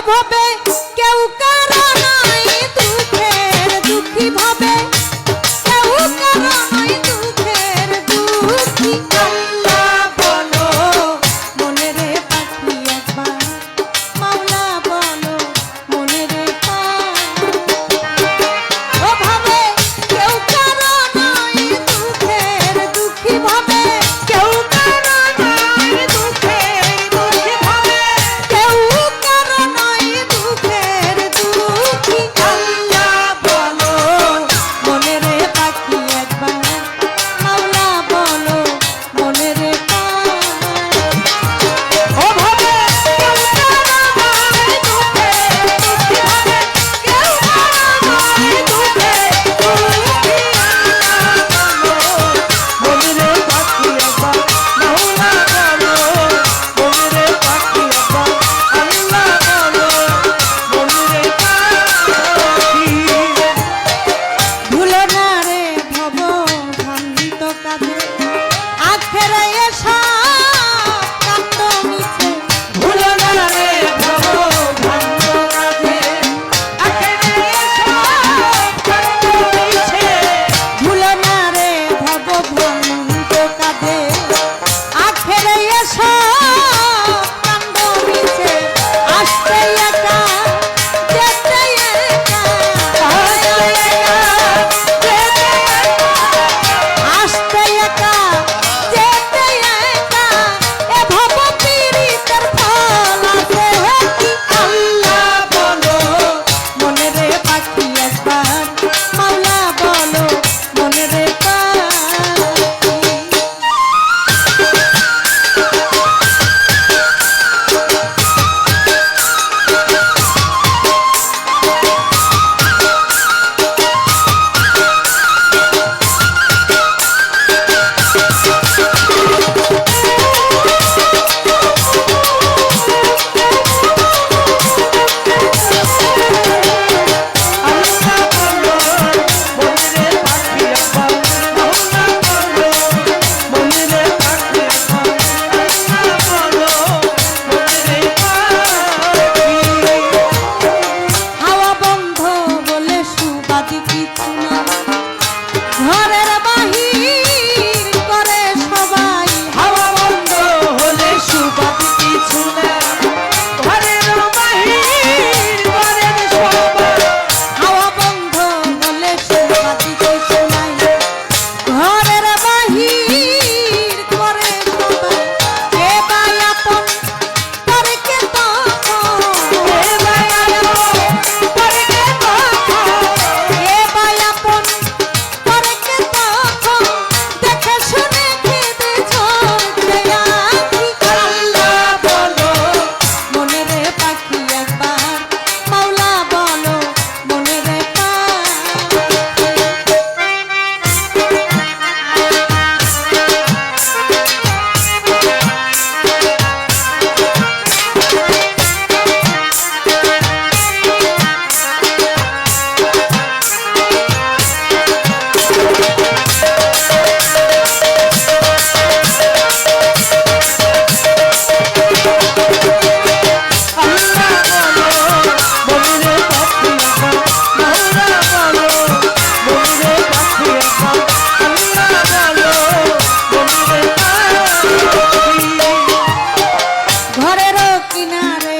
ভাবে কেউ কারো নাই দুঃখের দুঃখী ভাবে কেউ কারো নাই দুঃখের দুঃখী আল্লাহ বলো মনে রে পাখি একবার মাওলা বলো মনে রে ও ভাবে কেউ কারো নাই দুঃখের দুঃখী ভাবে কেউ কারো নাই দুঃখের দুঃখী ভাবে কেউ কারো নাই দুঃখের দুঃখী আল্লাহ বলো মনে রে পাখি একবার মাওলা বলো মনে রে ও ভাবে কেউ কারো নাই দুঃখের দুঃখী ভাবে কেউ কারো নাই দুঃখের দুঃখী মনে রে পাখি একবার মাওলা বলো মনে রে পাখি একবার আল্লাহ বলো মনে রে পাখি ভুলো না রে ভব ভ্রান্ত কাঁধে আখেরে এসা কান্দ মিছে ভুলো না রে ভব ভ্রান্ত কাঁধে আখেরে এসো কান্দ মিছে ভুলো না রে ভব ভ্রান্ত কাঁধে আখেরে এসা কান্দ মিছে আসতে একা যেতে একা আসতে একা যেতে একা এ ভব পীড়িতের ফল আছে কি আল্লাহ বলো মনে রে পাখি একবার মাওলা বলো মনে রে পাখি আল্লাহ বলো মনে রে পাখি একবার মাওলা বলো মনে রে পাখি একবার আল্লাহ বলো মনে রে পাখি হাওয়া বন্ধ বলে সুবাদি কিছু না ঘরের বাহির করে সবাই হাওয়া বন্ধ হলে সুবাদ কিছু না ঘরের বাহির করেন সবাই হাওয়া বন্ধ বলে সুবাদি কিছু নাই ঘরের বাহির করে সবাই কে বাই আপন করে কে তখন এ মায়া পরে কে কথা কে বাই আপন করে কে তখন দেখে শুনে খেতে ঝরছে আখি আল্লাহ বলো মনে রে পাখি একবার মাওলা বলো মনে রে আল্লাহ বলো মনে রে পাখি একবার মাওলা বলো মনে রে পাখি একবার আল্লাহ বলো মনে রে পাখি ঘরের কিনারে